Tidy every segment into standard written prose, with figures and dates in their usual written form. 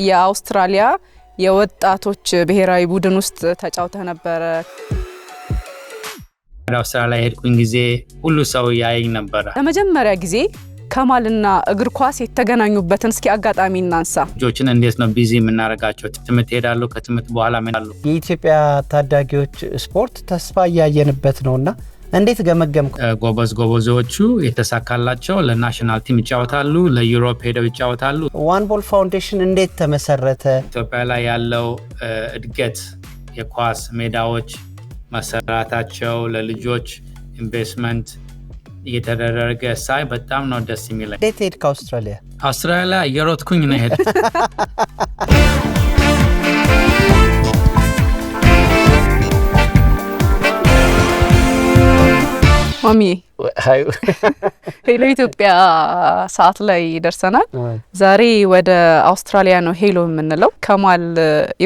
የአውስትራሊያ የወጣቶች ብሔራዊ ቡድን ውስጥ ተጫውተህ ነበር። አውስትራሊያ ሄድኩኝ ጊዜ ሁሉ ሰው ያየኝ ነበር። ለመጀመሪያ ጊዜ ከማልና እግር ኳስ የተገናኙበትን እስኪ አጋጣሚ እናንሳ። ልጆችን እንዴት ነው ቢዚ የምናደርጋቸው? ትምህርት ሄዳሉ፣ ከትምህርት በኋላ ምን የኢትዮጵያ ታዳጊዎች ስፖርት ተስፋ እያየንበት ነውና እንዴት ገመገም? ጎበዞቹ የተሳካላቸው ለናሽናል ቲም ይጫወታሉ፣ ለዩሮፕ ሄደው ይጫወታሉ። ዋን ቦል ፋውንዴሽን እንዴት ተመሰረተ? ኢትዮጵያ ላይ ያለው እድገት የኳስ ሜዳዎች መሰራታቸው ለልጆች ኢንቨስትመንት እየተደረገ ሳይ በጣም ነው ደስ የሚለኝ። እንዴት ሄድክ አውስትራሊያ? አውስትራሊያ እየሮጥኩኝ ነው ሄድ ማሚ ሄሎ ኢትዮጵያ ሰዓት ላይ ደርሰናል። ዛሬ ወደ አውስትራሊያ ነው ሄሎ የምንለው። ከማል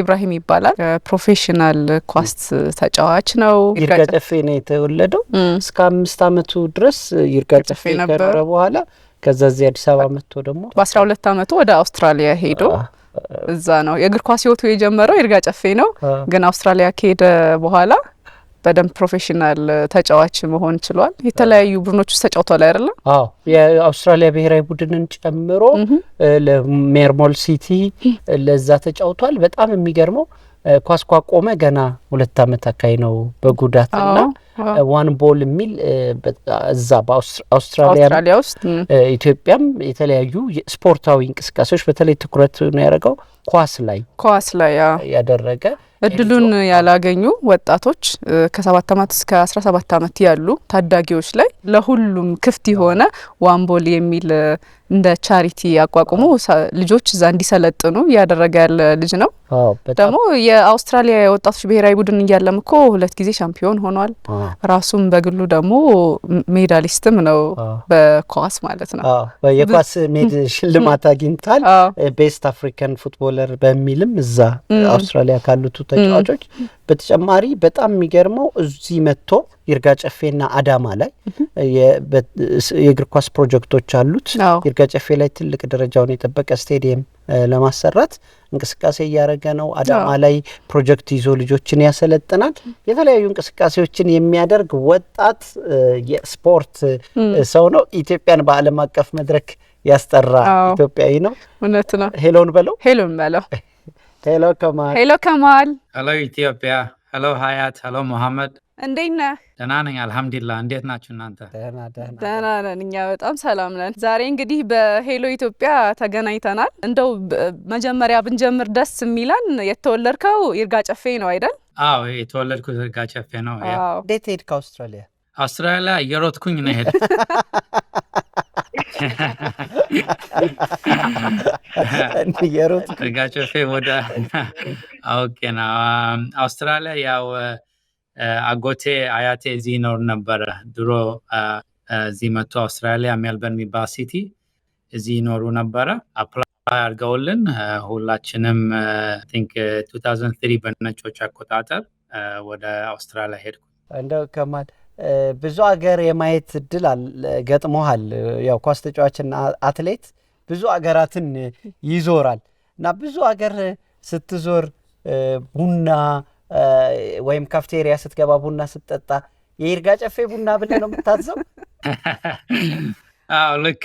ኢብራሂም ይባላል። ፕሮፌሽናል ኳስ ተጫዋች ነው። ይርጋ ጨፌ ነው የተወለደው። እስከ 5 አመቱ ድረስ ይርጋ ጨፌ ከኖረ በኋላ ከዛ እዚህ አዲስ አበባ መጥቶ ደግሞ በ12 አመቱ ወደ አውስትራሊያ ሄዶ እዛ ነው የእግር ኳስ ህይወቱ የጀመረው። ይርጋ ጨፌ ነው ግን አውስትራሊያ ከሄደ በኋላ በደንብ ፕሮፌሽናል ተጫዋች መሆን ችሏል። የተለያዩ ቡድኖች ውስጥ ተጫውቷል አይደል? አዎ የአውስትራሊያ ብሔራዊ ቡድንን ጨምሮ ለሜርሞል ሲቲ ለዛ ተጫውቷል። በጣም የሚገርመው ኳስ ቋቆመ ገና 2 አመት አካይ ነው በጉዳትና ዋን ቦል የሚል እዛ በአውስትራሊያ ውስጥ ኢትዮጵያም የተለያዩ ስፖርታዊ እንቅስቃሴዎች በተለይ ትኩረት ነው ያደረገው ኳስ ላይ ያደረገ እድሉን ያላገኙ ወጣቶች ከ7 አመት እስከ 17 አመት ያሉ ታዳጊዎች ላይ ለሁሉም ክፍት የሆነ ዋን ቦል የሚል እንደ ቻሪቲ አቋቁሞ ልጆች እዛ እንዲሰለጥኑ ያደረገ ያለ ልጅ ነው። ደግሞ የአውስትራሊያ የወጣቶች ብሔራዊ ቡድን እያለም እኮ 2 ጊዜ ሻምፒዮን ሆኗል። ራሱም በግሉ ደግሞ ሜዳሊስትም ነው በኳስ ማለት ነው። የኳስ ሽልማት አግኝቷል። ቤስት አፍሪካን ፉትቦለር በሚልም እዛ አውስትራሊያ ካሉት ተጫዋቾች በተጨማሪ በጣም የሚገርመው እዚህ መጥቶ ይርጋ ጨፌና አዳማ ላይ የእግር ኳስ ፕሮጀክቶች አሉት። ይርጋ ጨፌ ላይ ትልቅ ደረጃውን የጠበቀ ስቴዲየም ለማሰራት እንቅስቃሴ እያደረገ ነው። አዳማ ላይ ፕሮጀክት ይዞ ልጆችን ያሰለጥናል። የተለያዩ እንቅስቃሴዎችን የሚያደርግ ወጣት የስፖርት ሰው ነው። ኢትዮጵያን በዓለም አቀፍ መድረክ ያስጠራ ኢትዮጵያዊ ነው። እውነት ነው። ሄሎን በለው። ሄሎ ከማል። ሄሎ ኢትዮጵያ። ሄሎ ሀያት። ሄሎ መሐመድ። እንዴት ነህ? ደህና ነኝ አልሐምዱሊላህ። እንዴት ናችሁ እናንተ? ደህና ነን እኛ በጣም ሰላም ነን። ዛሬ እንግዲህ በሄሎ ኢትዮጵያ ተገናኝተናል። እንደው መጀመሪያ ብንጀምር ደስ የሚለን የተወለድከው ይርጋ ጨፌ ነው አይደል? አዎ የተወለድኩት ይርጋ ጨፌ ነው። እንዴት ሄድክ አውስትራሊያ? አውስትራሊያ እየሮጥኩኝ ነው ሄድ ይርጋ ጨፌ ወደ አውቄና አውስትራሊያ ያው አጎቴ አያቴ እዚህ ይኖር ነበረ ድሮ። እዚህ መጥቶ አውስትራሊያ ሜልበርን የሚባል ሲቲ እዚህ ይኖሩ ነበረ። አፕላይ አድርገውልን ሁላችንም ቲንክ 2003 በነጮች አቆጣጠር ወደ አውስትራሊያ ሄድኩ። እንደው ከማል ብዙ ሀገር የማየት እድል ገጥሞሃል። ያው ኳስ ተጫዋችና አትሌት ብዙ ሀገራትን ይዞራል እና ብዙ ሀገር ስትዞር ቡና ወይም ካፍቴሪያ ስትገባ ቡና ስትጠጣ የይርጋ ጨፌ ቡና ብለህ ነው የምታዘው? አዎ ልክ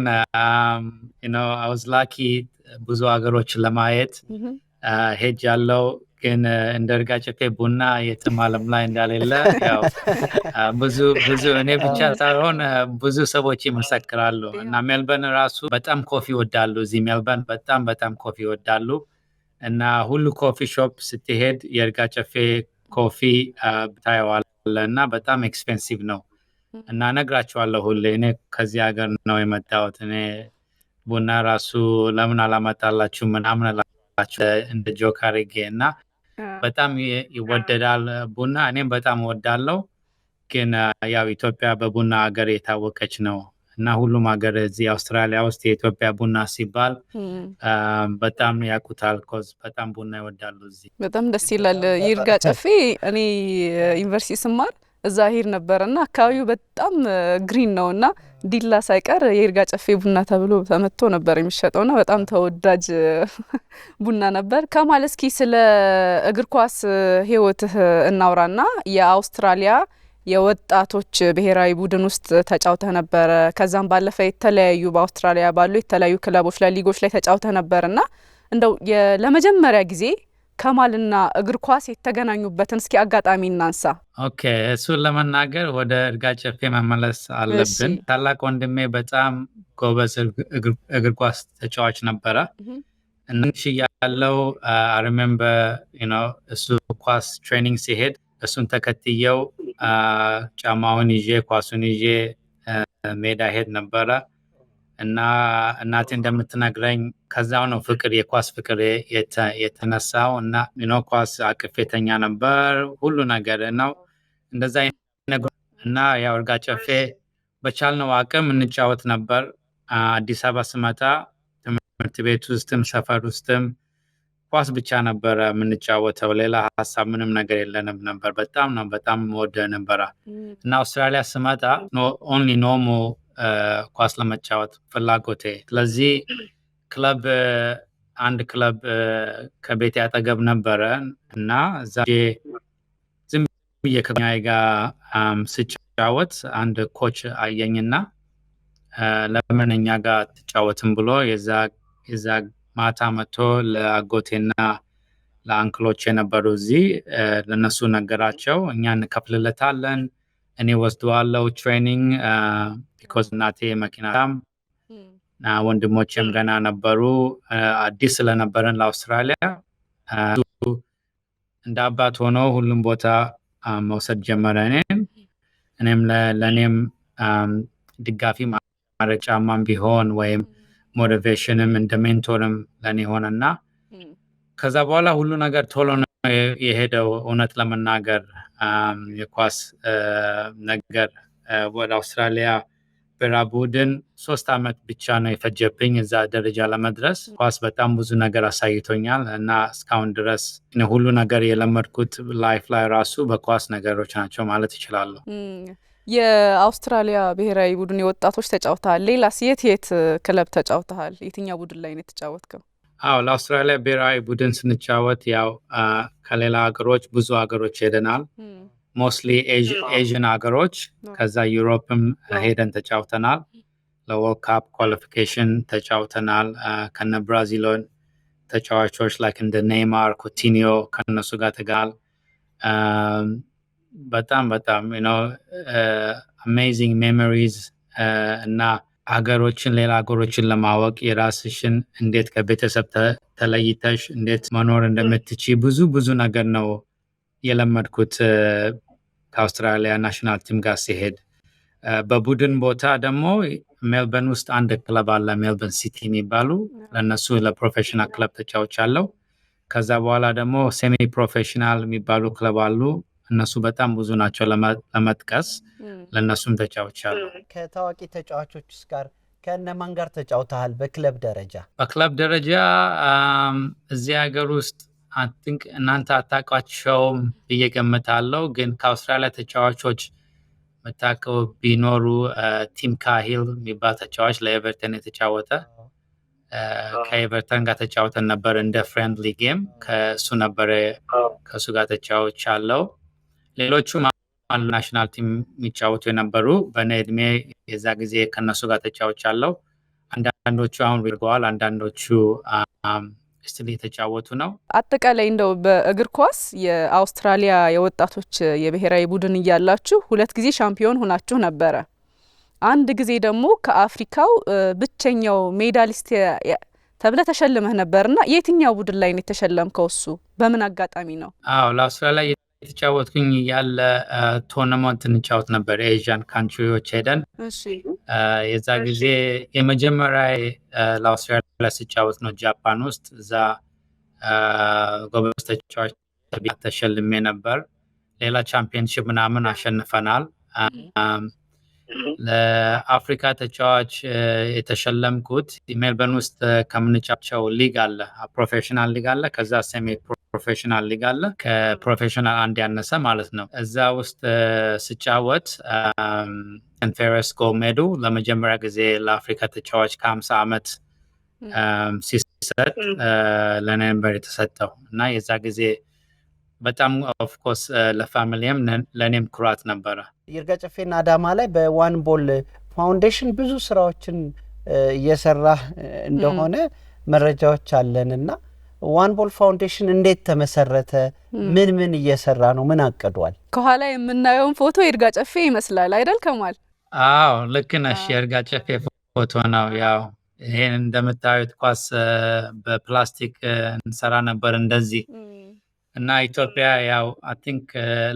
ነህ። I was lucky ብዙ ሀገሮችን ለማየት ሄጃለሁ። ግን እንደ ይርጋ ጨፌ ቡና የትም ዓለም ላይ እንዳሌለ ያው ብዙ እኔ ብቻ ሳይሆን ብዙ ሰዎች ይመሰክራሉ። እና ሜልበርን ራሱ በጣም ኮፊ ይወዳሉ። እዚህ ሜልበርን በጣም ኮፊ ይወዳሉ። እና ሁሉ ኮፊ ሾፕ ስትሄድ የይርጋ ጨፌ ኮፊ ታየዋለህ እና በጣም ኤክስፔንሲቭ ነው። እና ነግራቸዋለሁ ሁሌ እኔ ከዚህ ሀገር ነው የመጣሁት፣ እኔ ቡና ራሱ ለምን አላመጣላችሁ ምናምን አላችሁ እንደ ጆክ አድርጌ። እና በጣም ይወደዳል ቡና፣ እኔም በጣም እወዳለሁ። ግን ያው ኢትዮጵያ በቡና ሀገር የታወቀች ነው እና ሁሉም ሀገር እዚህ አውስትራሊያ ውስጥ የኢትዮጵያ ቡና ሲባል በጣም ያውቁታል። ኮዝ በጣም ቡና ይወዳሉ እዚህ። በጣም ደስ ይላል። ይርጋ ጨፌ እኔ ዩኒቨርሲቲ ስማር እዛ ሄድ ነበርና አካባቢው በጣም ግሪን ነውና ዲላ ሳይቀር የይርጋ ጨፌ ቡና ተብሎ ተመቶ ነበር የሚሸጠውና በጣም ተወዳጅ ቡና ነበር። ከማል እስኪ ስለ እግር ኳስ ህይወትህ እናውራና የአውስትራሊያ የወጣቶች ብሔራዊ ቡድን ውስጥ ተጫውተህ ነበር። ከዛም ባለፈ የተለያዩ በአውስትራሊያ ባሉ የተለያዩ ክለቦች ላይ ሊጎች ላይ ተጫውተህ ነበርና እንደው ለመጀመሪያ ጊዜ ከማልና እግር ኳስ የተገናኙበትን እስኪ አጋጣሚ እናንሳ። ኦኬ፣ እሱን ለመናገር ወደ ይርጋ ጨፌ መመለስ አለብን። ታላቅ ወንድሜ በጣም ጎበዝ እግር ኳስ ተጫዋች ነበረ። እንሽ ያለው ሪሜምበር እሱ ኳስ ትሬኒንግ ሲሄድ እሱን ተከትየው ጫማውን ይዤ ኳሱን ይዤ ሜዳ ሄድ ነበረ እና እናቴ እንደምትነግረኝ ከዛው ነው የኳስ ፍቅር የተነሳው እና ኳስ አቅፌተኛ ነበር ሁሉ ነገር ነው እንደዛ እና ያው ይርጋ ጨፌ በቻልነው አቅም እንጫወት ነበር። አዲስ አበባ ስመጣ ትምህርት ቤት ውስጥም ሰፈር ውስጥም ኳስ ብቻ ነበር የምንጫወተው፣ ሌላ ሀሳብ ምንም ነገር የለንም ነበር። በጣም ወደ ነበረ እና አውስትራሊያ ስመጣ ኦንሊ ኖሞ ኳስ ለመጫወት ፍላጎቴ። ስለዚህ አንድ ክለብ ከቤት ያጠገብ ነበረ እና እዛ ዝም ብዬ ከጓደኛዬ ጋር ስጫወት አንድ ኮች አየኝና ለምን እኛ ጋር ትጫወትም ብሎ የዛ ማታ መጥቶ ለአጎቴና ለአንክሎች የነበሩ እዚህ ለነሱ ነገራቸው። እኛ እንከፍልለታለን፣ እኔ ወስደዋለሁ ትሬኒንግ ቢኮዝ እናቴ መኪናም ወንድሞቼም ገና ነበሩ። አዲስ ስለነበረን ለአውስትራሊያ እንደ አባት ሆኖ ሁሉም ቦታ መውሰድ ጀመረ። እኔም ለእኔም ድጋፊ ማድረግ ጫማም ቢሆን ወይም ሞቲቬሽንም እንደ ሜንቶርም ለኔ ሆነና ከዛ በኋላ ሁሉ ነገር ቶሎ ነው የሄደው። እውነት ለመናገር የኳስ ነገር ወደ አውስትራሊያ ብሔራዊ ቡድን 3 ዓመት ብቻ ነው የፈጀብኝ እዛ ደረጃ ለመድረስ። ኳስ በጣም ብዙ ነገር አሳይቶኛል እና እስካሁን ድረስ ሁሉ ነገር የለመድኩት ላይፍ ላይ ራሱ በኳስ ነገሮች ናቸው ማለት ይችላሉ። የአውስትራሊያ ብሔራዊ ቡድን የወጣቶች ተጫውተሃል። ሌላስ የት ክለብ ተጫውተሃል? የትኛው ቡድን ላይ ነው የተጫወትከው? አዎ፣ ለአውስትራሊያ ብሔራዊ ቡድን ስንጫወት ያው ከሌላ ሀገሮች ብዙ ሀገሮች ሄደናል። ሞስትሊ ኤዥን ሀገሮች፣ ከዛ ዩሮፕም ሄደን ተጫውተናል። ለወርልድ ካፕ ኳሊፊኬሽን ተጫውተናል። ከነ ብራዚሎን ተጫዋቾች ላይክ እንደ ኔይማር፣ ኩቲኒዮ ከነሱ ጋር ተጋል በጣም አሜዚንግ ሜሞሪዝ እና ሌላ ሀገሮችን ለማወቅ የራስሽን እንዴት ከቤተሰብ ተለይተሽ እንዴት መኖር እንደምትቺ ብዙ ነገር ነው የለመድኩት ከአውስትራሊያ ናሽናል ቲም ጋር ሲሄድ። በቡድን ቦታ ደግሞ ሜልበርን ውስጥ አንድ ክለብ አለ፣ ሜልበርን ሲቲ የሚባሉ ለነሱ ለፕሮፌሽናል ክለብ ተጫውቻለሁ። ከዛ በኋላ ደግሞ ሴሚ ፕሮፌሽናል የሚባሉ ክለብ አሉ። እነሱ በጣም ብዙ ናቸው ለመጥቀስ፣ ለነሱም ተጫውቻለሁ። ከታዋቂ ተጫዋቾች ጋር ከነማን ጋር ተጫውተሃል? በክለብ ደረጃ እዚህ ሀገር ውስጥ እናንተ አታውቋቸውም ብዬ ገምታለሁ፣ ግን ከአውስትራሊያ ተጫዋቾች መታቀው ቢኖሩ ቲም ካሂል የሚባል ተጫዋች ለኤቨርተን የተጫወተ ከኤቨርተን ጋር ተጫውተን ነበር እንደ ፍሬንድሊ ጌም። ከእሱ ጋር ተጫውቻለሁ። ሌሎቹም አሉ ናሽናል ቲም የሚጫወቱ የነበሩ በእኔ እድሜ የዛ ጊዜ ከነሱ ጋር ተጫውቻለሁ። አንዳንዶቹ አሁን ሪርገዋል፣ አንዳንዶቹ ስቲል የተጫወቱ ነው። አጠቃላይ እንደው በእግር ኳስ የአውስትራሊያ የወጣቶች የብሔራዊ ቡድን እያላችሁ 2 ጊዜ ሻምፒዮን ሆናችሁ ነበረ። አንድ ጊዜ ደግሞ ከአፍሪካው ብቸኛው ሜዳሊስት ተብለ ተሸልመህ ነበርና የትኛው ቡድን ላይ ነው የተሸለምከው? እሱ በምን አጋጣሚ ነው? አዎ፣ ለአውስትራሊያ የተጫወትኩኝ ያለ ቶርናመንት እንጫወት ነበር ኤዥያን ካንትሪዎች ሄደን። የዛ ጊዜ የመጀመሪያ ለአውስትራሊያ ሲጫወት ነው ጃፓን ውስጥ። እዛ ጎበዝ ተጫዋች ተሸልሜ ነበር። ሌላ ቻምፒየንሺፕ ምናምን አሸንፈናል። ለአፍሪካ ተጫዋች የተሸለምኩት ሜልበርን ውስጥ ከምንጫቸው ሊግ አለ፣ ፕሮፌሽናል ሊግ አለ፣ ከዛ ሴሚ ፕሮፌሽናል ሊግ አለ፣ ከፕሮፌሽናል አንድ ያነሰ ማለት ነው። እዛ ውስጥ ስጫወት ፌረስ ጎሜዱ ለመጀመሪያ ጊዜ ለአፍሪካ ተጫዋች ከ50 ዓመት ሲሰጥ ለእኔ ነበር የተሰጠው እና የዛ ጊዜ በጣም ኦፍኮርስ ለፋሚሊም ለእኔም ኩራት ነበረ። ይርጋ ጨፌና አዳማ ላይ በዋን ቦል ፋውንዴሽን ብዙ ስራዎችን እየሰራ እንደሆነ መረጃዎች አለንና ዋን ቦል ፋውንዴሽን እንዴት ተመሰረተ? ምን እየሰራ ነው? ምን አቀዷል? ከኋላ የምናየውን ፎቶ ይርጋ ጨፌ ይመስላል አይደል ከማል? አዎ ልክ ነሽ። የይርጋ ጨፌ ፎቶ ነው። ያው ይሄን እንደምታዩት ኳስ በፕላስቲክ እንሰራ ነበር እንደዚህ እና ኢትዮጵያ ያው አይ ቲንክ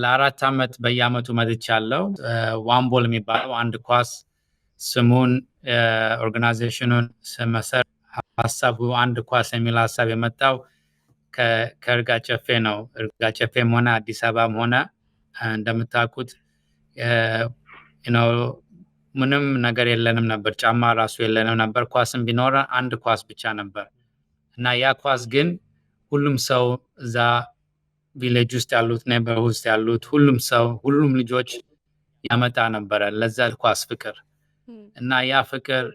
ለ4 ዓመት በየአመቱ መጥቻለሁ። ዋን ቦል የሚባለው አንድ ኳስ ስሙን ኦርጋናይዜሽኑን ስመሰር ሀሳቡ አንድ ኳስ የሚል ሀሳብ የመጣው ከይርጋ ጨፌ ነው። ይርጋ ጨፌም ሆነ አዲስ አበባም ሆነ እንደምታውቁት ምንም ነገር የለንም ነበር። ጫማ ራሱ የለንም ነበር። ኳስም ቢኖር አንድ ኳስ ብቻ ነበር እና ያ ኳስ ግን ሁሉም ሰው እዛ ቪሌጅ ውስጥ ያሉት ኔበር ውስጥ ያሉት ሁሉም ልጆች ያመጣ ነበረ ለዛ ኳስ ፍቅር እና ያ ፍቅር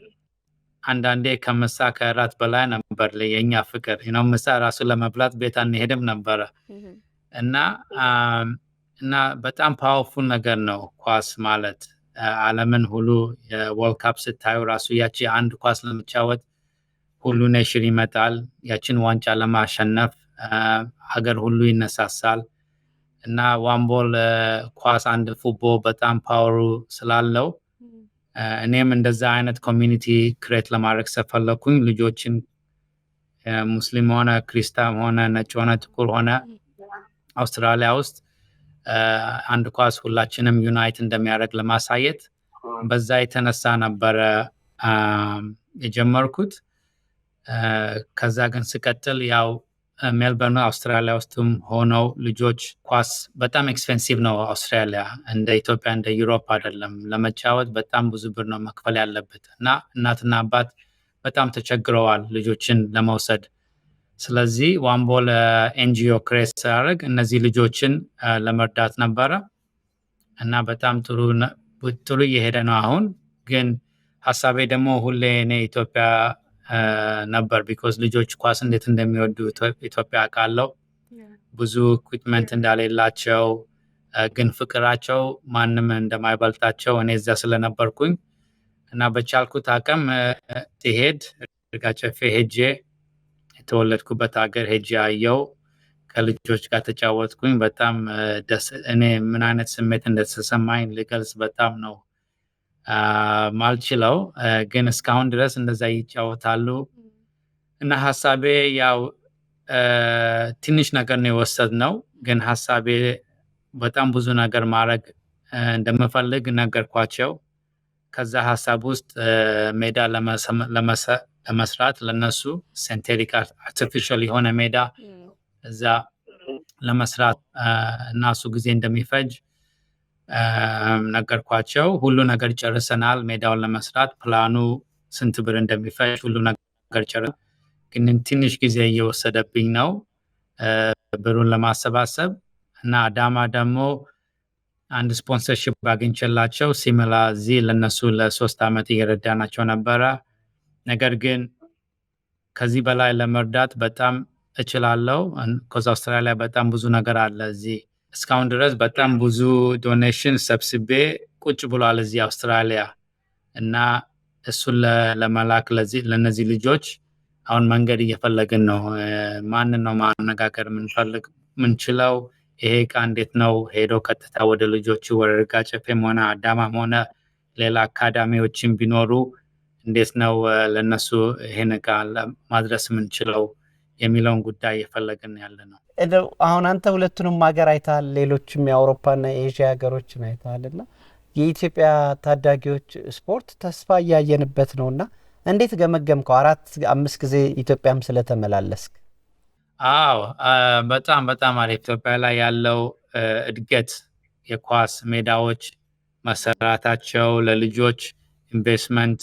አንዳንዴ ከምሳ ከራት በላይ ነበር የኛ ፍቅር ምሳ ራሱ ለመብላት ቤት አንሄድም ነበረ እና በጣም ፓወርፉል ነገር ነው ኳስ ማለት። ዓለምን ሁሉ የወርልድ ካፕ ስታዩ ራሱ ያቺ አንድ ኳስ ለመጫወት ሁሉ ኔሽን ይመጣል። ያችን ዋንጫ ለማሸነፍ ሀገር ሁሉ ይነሳሳል እና ዋን ቦል ኳስ አንድ ፉትቦል በጣም ፓወሩ ስላለው እኔም እንደዛ አይነት ኮሚኒቲ ክሬት ለማድረግ ስለፈለኩኝ ልጆችን ሙስሊም ሆነ ክርስቲያን ሆነ ነጭ ሆነ ጥቁር ሆነ አውስትራሊያ ውስጥ አንድ ኳስ ሁላችንም ዩናይት እንደሚያደርግ ለማሳየት በዛ የተነሳ ነበረ የጀመርኩት። ከዛ ግን ስቀጥል ያው ሜልበርን አውስትራሊያ ውስጥም ሆነው ልጆች ኳስ በጣም ኤክስፔንሲቭ ነው። አውስትራሊያ እንደ ኢትዮጵያ እንደ ዩሮፕ አይደለም። ለመጫወት በጣም ብዙ ብር ነው መክፈል ያለበት እና እናትና አባት በጣም ተቸግረዋል ልጆችን ለመውሰድ። ስለዚህ ዋን ቦል ኤንጂኦ ክሬት ሲያደርግ እነዚህ ልጆችን ለመርዳት ነበረ እና በጣም ጥሩ እየሄደ ነው አሁን። ግን ሀሳቤ ደግሞ ሁሌ እኔ ኢትዮጵያ ነበር ቢኮዝ ልጆች ኳስ እንዴት እንደሚወዱ ኢትዮጵያ አውቃለሁ። ብዙ ኢኩዊፕመንት እንዳሌላቸው ግን ፍቅራቸው ማንም እንደማይበልጣቸው እኔ እዛ ስለነበርኩኝ እና በቻልኩት አቅም ሲሄድ ይርጋ ጨፌ ሄጄ የተወለድኩበት ሀገር ሄጄ አየው ከልጆች ጋር ተጫወትኩኝ። በጣም እኔ ምን አይነት ስሜት እንደተሰማኝ ልገልጽ በጣም ነው ማልችለው። ግን እስካሁን ድረስ እንደዛ ይጫወታሉ እና ሀሳቤ ያው ትንሽ ነገር ነው የወሰድነው። ግን ሀሳቤ በጣም ብዙ ነገር ማድረግ እንደምፈልግ ነገርኳቸው። ከዛ ሀሳብ ውስጥ ሜዳ ለመስራት ለነሱ ሲንቴቲክ አርቲፊሻል የሆነ ሜዳ እዛ ለመስራት እና እሱ ጊዜ እንደሚፈጅ ነገርኳቸው። ሁሉ ነገር ጨርሰናል። ሜዳውን ለመስራት ፕላኑ ስንት ብር እንደሚፈጅ ሁሉ ነገር ጨርሰናል። ግን ትንሽ ጊዜ እየወሰደብኝ ነው ብሩን ለማሰባሰብ እና አዳማ ደግሞ አንድ ስፖንሰርሺፕ አግኝቼላቸው ሲሚላ እዚህ ለነሱ ለ3 ዓመት እየረዳናቸው ነበረ። ነገር ግን ከዚህ በላይ ለመርዳት በጣም እችላለሁ። ኮዝ አውስትራሊያ በጣም ብዙ ነገር አለ እዚህ። እስካሁን ድረስ በጣም ብዙ ዶኔሽን ሰብስቤ ቁጭ ብሏል እዚህ አውስትራሊያ እና እሱን ለመላክ ለነዚህ ልጆች አሁን መንገድ እየፈለግን ነው። ማንን ነው ማነጋገር ምንችለው? ይሄ ዕቃ እንዴት ነው ሄዶ ቀጥታ ወደ ልጆቹ ወደ ይርጋ ጨፌም ሆነ አዳማም ሆነ ሌላ አካዳሚዎችን ቢኖሩ እንዴት ነው ለነሱ ይሄን ዕቃ ማድረስ ምንችለው የሚለውን ጉዳይ እየፈለግን ያለ ነው። አሁን አንተ ሁለቱንም ሀገር አይተሃል፣ ሌሎችም የአውሮፓና የኤዥያ ሀገሮችን አይተሃልና የኢትዮጵያ ታዳጊዎች ስፖርት ተስፋ እያየንበት ነውና እንዴት ገመገምከው? 4-5 ጊዜ ኢትዮጵያም ስለተመላለስክ። አዎ በጣም አሪፍ። ኢትዮጵያ ላይ ያለው እድገት የኳስ ሜዳዎች መሰራታቸው ለልጆች ኢንቨስትመንት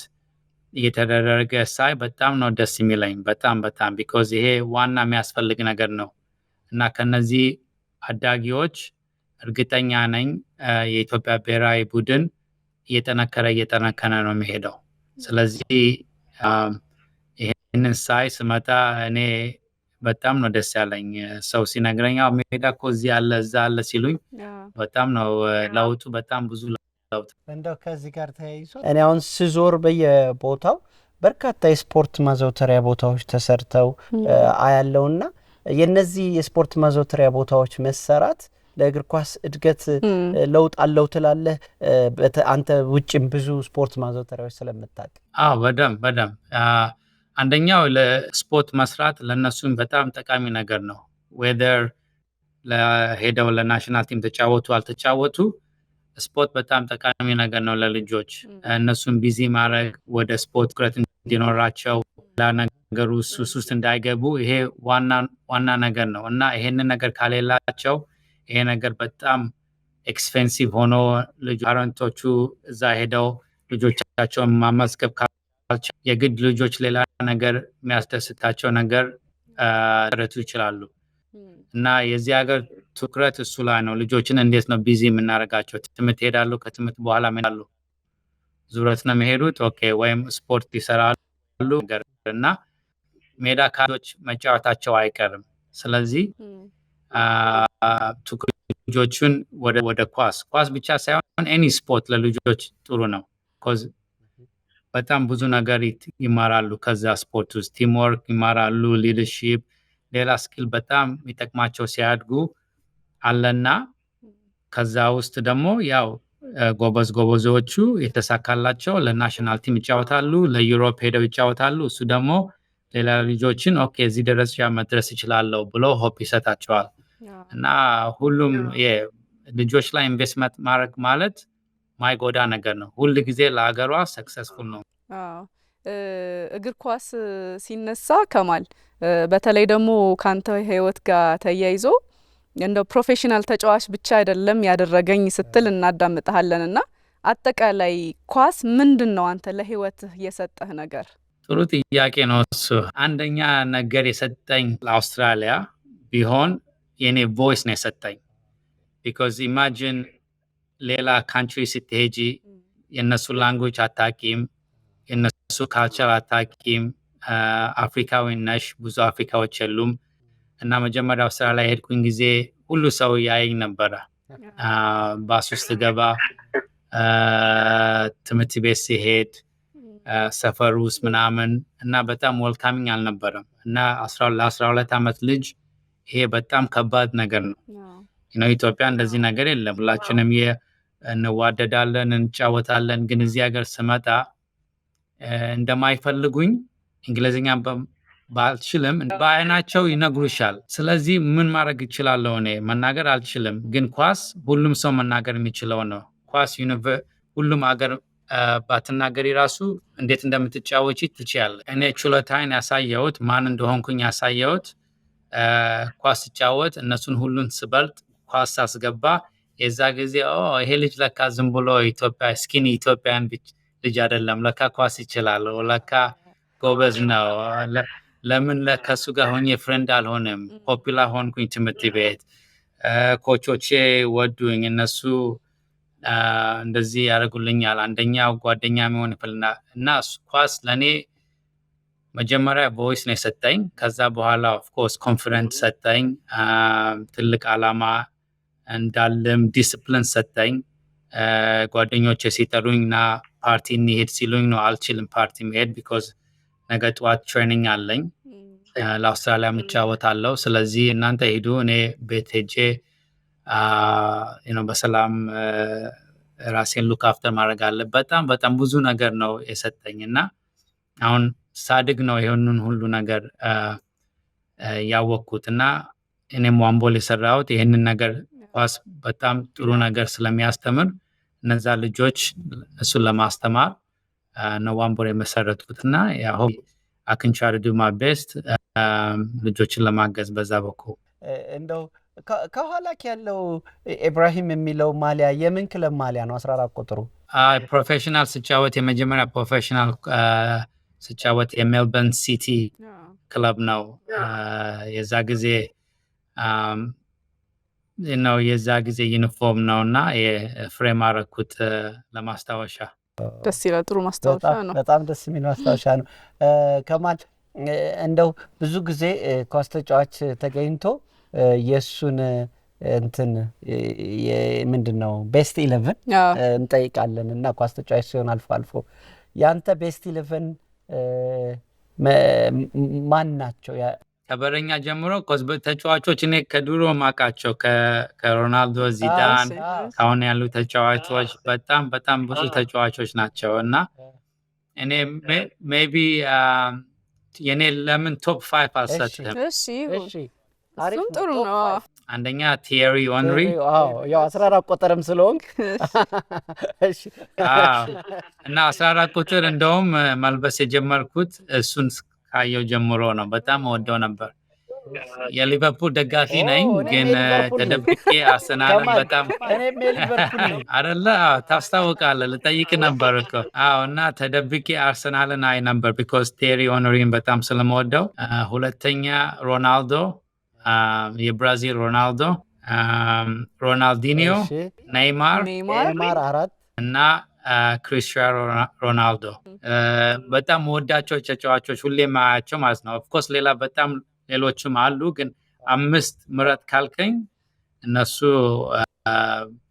እየተደረገ ሳይ በጣም ነው ደስ የሚለኝ። በጣም ቢኮዝ ይሄ ዋና የሚያስፈልግ ነገር ነው እና ከነዚህ አዳጊዎች እርግጠኛ ነኝ የኢትዮጵያ ብሔራዊ ቡድን እየጠነከረ ነው የሚሄደው። ስለዚህ ይህንን ሳይ ስመጣ እኔ በጣም ነው ደስ ያለኝ። ሰው ሲነግረኝ ሜዳ እኮ እዚህ አለ እዛ አለ ሲሉኝ በጣም ነው ለውጡ በጣም ብዙ ለውጥ። እንደው ከዚህ ጋር ተያይዞ እኔ አሁን ስዞር በየቦታው በርካታ የስፖርት ማዘውተሪያ ቦታዎች ተሰርተው አያለውና የነዚህ የስፖርት ማዘውተሪያ ቦታዎች መሰራት ለእግር ኳስ እድገት ለውጥ አለው ትላለህ? አንተ ውጭም ብዙ ስፖርት ማዘውተሪያዎች ስለምታውቅ። በደንብ አንደኛው ለስፖርት መስራት ለነሱም በጣም ጠቃሚ ነገር ነው። ዌዘር ለሄደው ለናሽናል ቲም ተጫወቱ አልተጫወቱ ስፖርት በጣም ጠቃሚ ነገር ነው ለልጆች። እነሱን ቢዚ ማድረግ ወደ ስፖርት ትኩረት እንዲኖራቸው ለነገሩ ሱስ ውስጥ እንዳይገቡ ይሄ ዋና ነገር ነው እና ይሄንን ነገር ካሌላቸው ይሄ ነገር በጣም ኤክስፔንሲቭ ሆኖ ፓረንቶቹ እዛ ሄደው ልጆቻቸውን ማመስገብ ካልቻሉ የግድ ልጆች ሌላ ነገር የሚያስደስታቸው ነገር ረቱ ይችላሉ እና የዚህ ሀገር ትኩረት እሱ ላይ ነው። ልጆችን እንዴት ነው ቢዚ የምናደርጋቸው? ትምህርት ሄዳሉ፣ ከትምህርት በኋላ ምን ያሉ ዙረት ነው የሚሄዱት። ኦኬ ወይም ስፖርት ይሰራሉ እና ሜዳ ካዶች መጫወታቸው አይቀርም። ስለዚህ ልጆቹን ወደ ኳስ ብቻ ሳይሆን ኤኒ ስፖርት ለልጆች ጥሩ ነው። ኮዝ በጣም ብዙ ነገር ይማራሉ ከዛ ስፖርት ውስጥ ቲምወርክ ይማራሉ፣ ሊደርሺፕ፣ ሌላ ስኪል በጣም የሚጠቅማቸው ሲያድጉ አለና ከዛ ውስጥ ደግሞ ያው ጎበዞቹ የተሳካላቸው ለናሽናል ቲም ይጫወታሉ፣ ለዩሮፕ ሄደው ይጫወታሉ። እሱ ደግሞ ሌላ ልጆችን ኦኬ እዚህ ደረጃ መድረስ ይችላለሁ ብሎ ሆፕ ይሰጣቸዋል። እና ሁሉም ልጆች ላይ ኢንቨስትመንት ማድረግ ማለት ማይጎዳ ነገር ነው። ሁል ጊዜ ለሀገሯ ሰክሰስፉል ነው። እግር ኳስ ሲነሳ ከማል በተለይ ደግሞ ካንተ ህይወት ጋር ተያይዞ እንደው ፕሮፌሽናል ተጫዋች ብቻ አይደለም ያደረገኝ ስትል እናዳምጣለን እና አጠቃላይ ኳስ ምንድነው አንተ ለህይወትህ የሰጠህ ነገር? ጥሩ ጥያቄ ነው እሱ። አንደኛ ነገር የሰጠኝ ለአውስትራሊያ ቢሆን የኔ ቮይስ ነው የሰጠኝ። ቢኮዝ ኢማጂን ሌላ ካንትሪ ስትሄጂ የነሱ ላንጉዌጅ አታቂም፣ የነሱ ካልቸር አታቂም፣ አፍሪካዊ ነሽ፣ ብዙ አፍሪካዎች የሉም እና መጀመሪያ አውስትራሊያ ሄድኩኝ ጊዜ ሁሉ ሰው ያየኝ ነበረ። ባስ ውስጥ ገባ፣ ትምህርት ቤት ሲሄድ፣ ሰፈር ውስጥ ምናምን እና በጣም ወልካሚኝ አልነበረም እና ለ12 ዓመት ልጅ ይሄ በጣም ከባድ ነገር ነው። ኢትዮጵያ እንደዚህ ነገር የለም። ሁላችንም እንዋደዳለን፣ እንጫወታለን። ግን እዚህ ሀገር ስመጣ እንደማይፈልጉኝ እንግሊዝኛ ባልችልም በአይናቸው ይነግሩሻል። ስለዚህ ምን ማድረግ ይችላለሁ? እኔ መናገር አልችልም፣ ግን ኳስ ሁሉም ሰው መናገር የሚችለው ነው። ኳስ ሁሉም ሀገር ባትናገሪ ራሱ እንዴት እንደምትጫወቺ ትችያለሽ። እኔ ችሎታዬን ያሳየሁት ማን እንደሆንኩኝ ያሳየሁት ኳስ ስጫወት እነሱን ሁሉን ስበልጥ ኳስ ሳስገባ የዛ ጊዜ ይሄ ልጅ ለካ ዝም ብሎ ስኪኒ ኢትዮጵያን ልጅ አይደለም፣ ለካ ኳስ ይችላል፣ ለካ ጎበዝ ነው። ለምን ከሱ ጋር ሆኜ ፍሬንድ አልሆንም? ፖፑላር ሆንኩኝ ትምህርት ቤት፣ ኮቾቼ ወዱኝ፣ እነሱ እንደዚህ ያደርጉልኛል። አንደኛው ጓደኛ የሚሆን እና ኳስ ለእኔ መጀመሪያ ቮይስ ነው የሰጠኝ። ከዛ በኋላ ኦፍኮርስ ኮንፊደንስ ሰጠኝ፣ ትልቅ ዓላማ እንዳለም ዲስፕሊን ሰጠኝ። ጓደኞቼ ሲጠሩኝ እና ፓርቲ እንሄድ ሲሉኝ ነው አልችልም ፓርቲ መሄድ፣ ቢኮዝ ነገ ጠዋት ትሬኒንግ አለኝ፣ ለአውስትራሊያ እጫወታለሁ። ስለዚህ እናንተ ሂዱ፣ እኔ ቤት ሄጄ በሰላም ራሴን ሉክ አፍተር ማድረግ አለ። በጣም ብዙ ነገር ነው የሰጠኝ እና አሁን ሳድግ ነው ይሄንን ሁሉ ነገር ያወቅኩት እና እኔም ዋንቦል የሰራሁት ይሄንን ነገር ኳስ በጣም ጥሩ ነገር ስለሚያስተምር እነዛ ልጆች እሱን ለማስተማር ነው ዋንቦል የመሰረትኩት እና ያው አክንቻር ዱ ማይ ቤስት ልጆችን ለማገዝ በዛ በኩል። እንደው ከኋላክ ያለው ኢብራሂም የሚለው ማሊያ የምን ክለብ ማሊያ ነው? 14 ቁጥሩ ፕሮፌሽናል ስጫወት የመጀመሪያ ፕሮፌሽናል ስጫወት የሜልበርን ሲቲ ክለብ ነው። የዛ ጊዜ ነው የዛ ጊዜ ዩኒፎርም ነውና የፍሬም አረኩት ለማስታወሻ። ደስ ይላል። ጥሩ ማስታወሻ ነው። በጣም ደስ የሚል ማስታወሻ ነው። ከማል እንደው ብዙ ጊዜ ኳስ ተጫዋች ተገኝቶ የሱን እንትን ምንድነው ቤስት 11 እንጠይቃለን እና ኳስ ተጫዋች ሲሆን አልፎ ያንተ ቤስት 11 ማን ናቸው? ከበረኛ ጀምሮ ተጫዋቾች እኔ ከድሮ ማቃቸው ከሮናልዶ፣ ዚዳን አሁን ያሉ ተጫዋቾች በጣም ብዙ ተጫዋቾች ናቸው እና እኔ ሜቢ የኔ ለምን ቶፕ 5 አልሰጥም? እሺ እሱም ጥሩ ነው። አንደኛ ቲየሪ ኦንሪ፣ ያው 14 ቁጥርም ስለሆንክ እሺ። እና 14 ቁጥር እንደውም መልበስ የጀመርኩት እሱን ካየው ጀምሮ ነው። በጣም ወደው ነበር። የሊቨርፑል ደጋፊ ነኝ ግን ተደብቄ አርሰናልን በጣም አይደለ ታስታውቃለህ? ልጠይቅ ነበር እኮ። እና ተደብቄ አርሰናልን አይ ነበር ቢኮዝ ቴሪ ኦንሪን በጣም ስለምወደው። ሁለተኛ ሮናልዶ፣ የብራዚል ሮናልዶ፣ ሮናልዲኒዮ፣ ኔይማር አራት እና ክሪስቲያኖ ሮናልዶ በጣም ወዳቸው ተጫዋቾች ሁሌ ማያቸው ማለት ነው። ኦፍኮርስ ሌላ በጣም ሌሎችም አሉ ግን 5 ምረጥ ካልከኝ እነሱ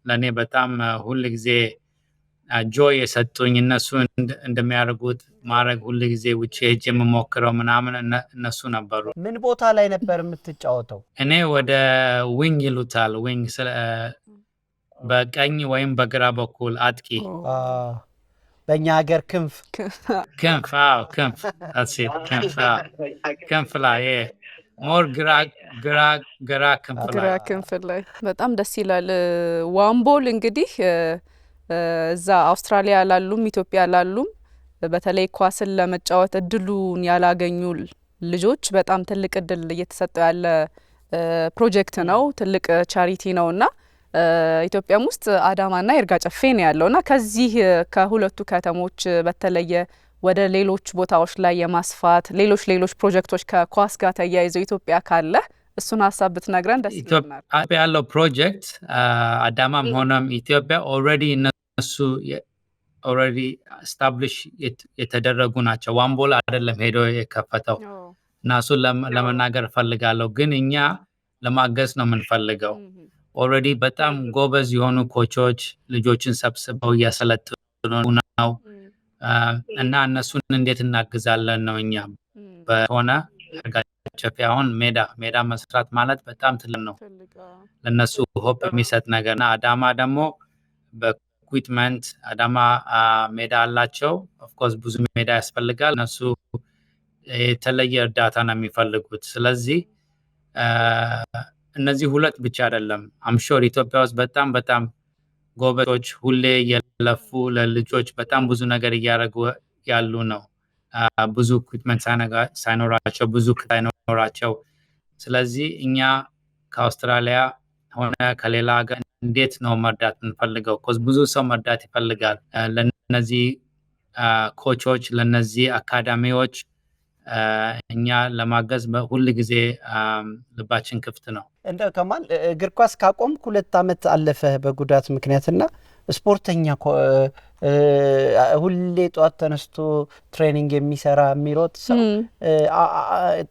ለኔ በጣም ሁሉ ጊዜ ጆይ የሰጡኝ እነሱ እንደሚያደርጉት ማድረግ ሁሉ ጊዜ ውጪ ሄጄ የምሞክረው ምናምን እነሱ ነበሩ። ምን ቦታ ላይ ነበር የምትጫወተው? እኔ ወደ ዊንግ ይሉታል። ዊንግ በቀኝ ወይም በግራ በኩል አጥቂ። በእኛ ሀገር ክንፍ ክንፍ ላይ ሞር ግራ ክንፍ ላይ በጣም ደስ ይላል። ዋምቦል እንግዲህ እዛ አውስትራሊያ ላሉም ኢትዮጵያ ላሉም በተለይ ኳስን ለመጫወት እድሉን ያላገኙ ልጆች በጣም ትልቅ እድል እየተሰጠው ያለ ፕሮጀክት ነው። ትልቅ ቻሪቲ ነውና ኢትዮጵያም ውስጥ አዳማና ይርጋ ጨፌ ነው ያለውና ከዚህ ከሁለቱ ከተሞች በተለየ ወደ ሌሎች ቦታዎች ላይ የማስፋት ሌሎች ፕሮጀክቶች ከኳስ ጋር ተያይዘው ኢትዮጵያ ካለ እሱን ሀሳብ ብትነግረን ደስ ይለናል። ኢትዮጵያ ያለው ፕሮጀክት አዳማም ሆነም ኢትዮጵያ ኦልሬዲ እነሱ ኦልሬዲ ስታብሊሽ የተደረጉ ናቸው። ዋምቦል አይደለም ሄዶ የከፈተው እና እሱን ለመናገር ፈልጋለሁ። ግን እኛ ለማገዝ ነው የምንፈልገው። ኦልሬዲ በጣም ጎበዝ የሆኑ ኮቾች ልጆችን ሰብስበው እያሰለጥኑ ነው እና እነሱን እንዴት እናግዛለን ነው እኛ በሆነ ይርጋ ጨፌ አሁን ሜዳ መስራት ማለት በጣም ትልቅ ነው ለነሱ ሆፕ የሚሰጥ ነገርና አዳማ ደግሞ በኢኩዊፕመንት አዳማ ሜዳ አላቸው። ኦፍ ኮርስ ብዙ ሜዳ ያስፈልጋል። እነሱ የተለየ እርዳታ ነው የሚፈልጉት። ስለዚህ እነዚህ ሁለት ብቻ አይደለም። አምሾር ኢትዮጵያ ውስጥ በጣም ጎበዞች ሁሌ የለፉ ለልጆች በጣም ብዙ ነገር እያደረጉ ያሉ ነው። ብዙ ኢኩዊፕመንት ሳይኖራቸው ብዙ ሳይኖራቸው። ስለዚህ እኛ ከአውስትራሊያ ሆነ ከሌላ ሀገር እንዴት ነው መርዳት የምንፈልገው? ብዙ ሰው መርዳት ይፈልጋል። ለነዚህ ኮቾች ለነዚህ አካዳሚዎች እኛ ለማገዝ ሁል ጊዜ ልባችን ክፍት ነው። እንደ ከማል እግር ኳስ ካቆም 2 ዓመት አለፈ በጉዳት ምክንያትና ስፖርተኛ ሁሌ ጧት ተነስቶ ትሬኒንግ የሚሰራ የሚሮጥ ሰው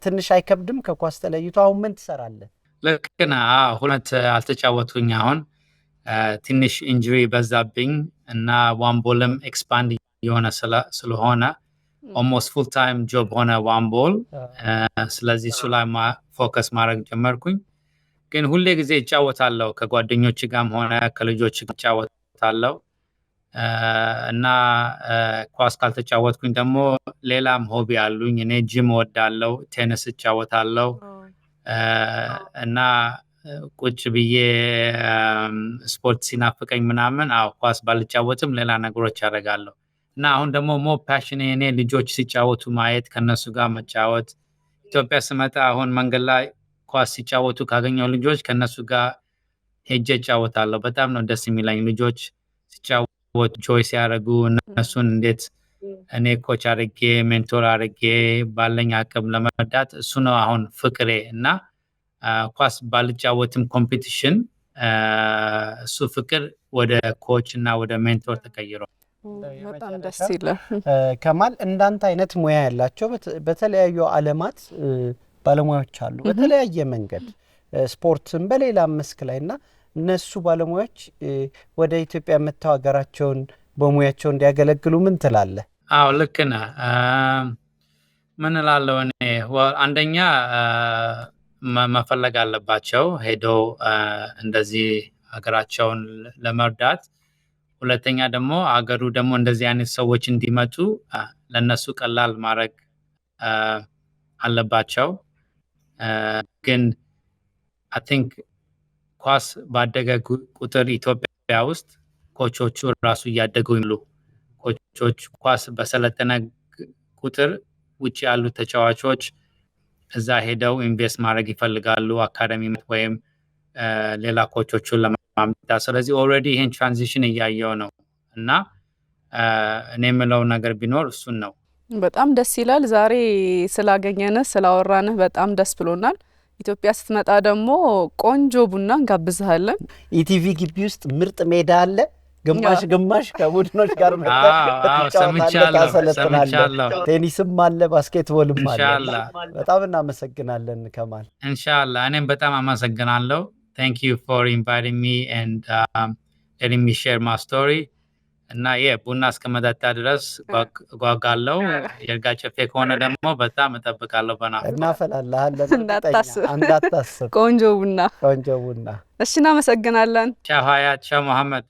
ትንሽ አይከብድም ከኳስ ተለይቶ? አሁን ምን ትሰራለህ? ልክ ነህ። ሁለት አልተጫወቱኝ። አሁን ትንሽ ኢንጁሪ በዛብኝ እና ዋምቦልም ኤክስፓንድ የሆነ ስለሆነ ኦልሞስት ፉል ታይም ጆብ ሆነ ዋምቦል። ስለዚህ እሱ ላይ ፎከስ ማድረግ ጀመርኩኝ። ግን ሁሌ ጊዜ እጫወታለሁ ከጓደኞች ጋርም ሆነ ከልጆች ጋር እጫወታለሁ እና ኳስ ካልተጫወትኩኝ ደግሞ ሌላም ሆቢ አሉኝ። እኔ ጂም እወዳለሁ፣ ቴኒስ እጫወታለሁ እና ቁጭ ብዬ ስፖርት ሲናፍቀኝ ምናምን ኳስ ባልጫወትም ሌላ ነገሮች ያደርጋለሁ። እና አሁን ደግሞ ሞ ፓሽን እኔ ልጆች ሲጫወቱ ማየት ከነሱ ጋር መጫወት። ኢትዮጵያ ስመጣ አሁን መንገድ ላይ ኳስ ሲጫወቱ ካገኘው ልጆች ከነሱ ጋር ሄጄ እጫወታለሁ። በጣም ነው ደስ የሚለኝ ልጆች ሲጫወቱ ጆይ ሲያደርጉ እነሱን እንዴት እኔ ኮች አድርጌ ሜንቶር አድርጌ ባለኝ አቅም ለመርዳት እሱ ነው አሁን ፍቅሬ። እና ኳስ ባልጫወትም ኮምፒቲሽን እሱ ፍቅር ወደ ኮች እና ወደ ሜንቶር ተቀይሮ በጣም ደስ ይላል። ከማል እንዳንተ አይነት ሙያ ያላቸው በተለያዩ ዓለማት ባለሙያዎች አሉ በተለያየ መንገድ ስፖርትን በሌላ መስክ ላይና እነሱ ባለሙያዎች ወደ ኢትዮጵያ መጥተው ሀገራቸውን በሙያቸው እንዲያገለግሉ ምን ትላለህ? አዎ ልክ ነህ። ምን እላለሁ እኔ አንደኛ መፈለግ አለባቸው ሄደው እንደዚህ ሀገራቸውን ለመርዳት። ሁለተኛ ደግሞ አገሩ ደግሞ እንደዚህ አይነት ሰዎች እንዲመጡ ለነሱ ቀላል ማድረግ አለባቸው። ግን I think ኳስ ባደገ ቁጥር ኢትዮጵያ ውስጥ ኮቾቹ ራሱ እያደጉ ይሉ ኮቾች ኳስ በሰለጠነ ቁጥር ውጪ ያሉ ተጫዋቾች እዛ ሄደው ኢንቨስት ማድረግ ይፈልጋሉ አካዳሚ ወይም ሌላ ኮቾቹን ለማምጣት። ስለዚህ ኦልሬዲ ይሄን ትራንዚሽን እያየው ነው እና እኔ የምለው ነገር ቢኖር እሱን ነው። በጣም ደስ ይላል። ዛሬ ስላገኘንህ ስላወራንህ በጣም ደስ ብሎናል። ኢትዮጵያ ስትመጣ ደግሞ ቆንጆ ቡና እንጋብዝሃለን። ኢቲቪ ግቢ ውስጥ ምርጥ ሜዳ አለ። ግማሽ ከቡድኖች ጋር ሰምቻለሁ። ቴኒስም አለ፣ ባስኬትቦልም አለ። በጣም እናመሰግናለን ከማል። ኢንሻአላህ እኔም በጣም አመሰግናለሁ። Thank you for inviting me and letting me share my story. እና ቡና እስከመጠጣ ድረስ ጓጓለሁ። የይርጋ ጨፌ ከሆነ ደግሞ በጣም እጠብቃለሁ። እናፈላለሃለን። እንዳታስብ። ቆንጆ ቡና። እሺ እናመሰግናለን። ቻው ሀያት፣ ቻው መሐመድ።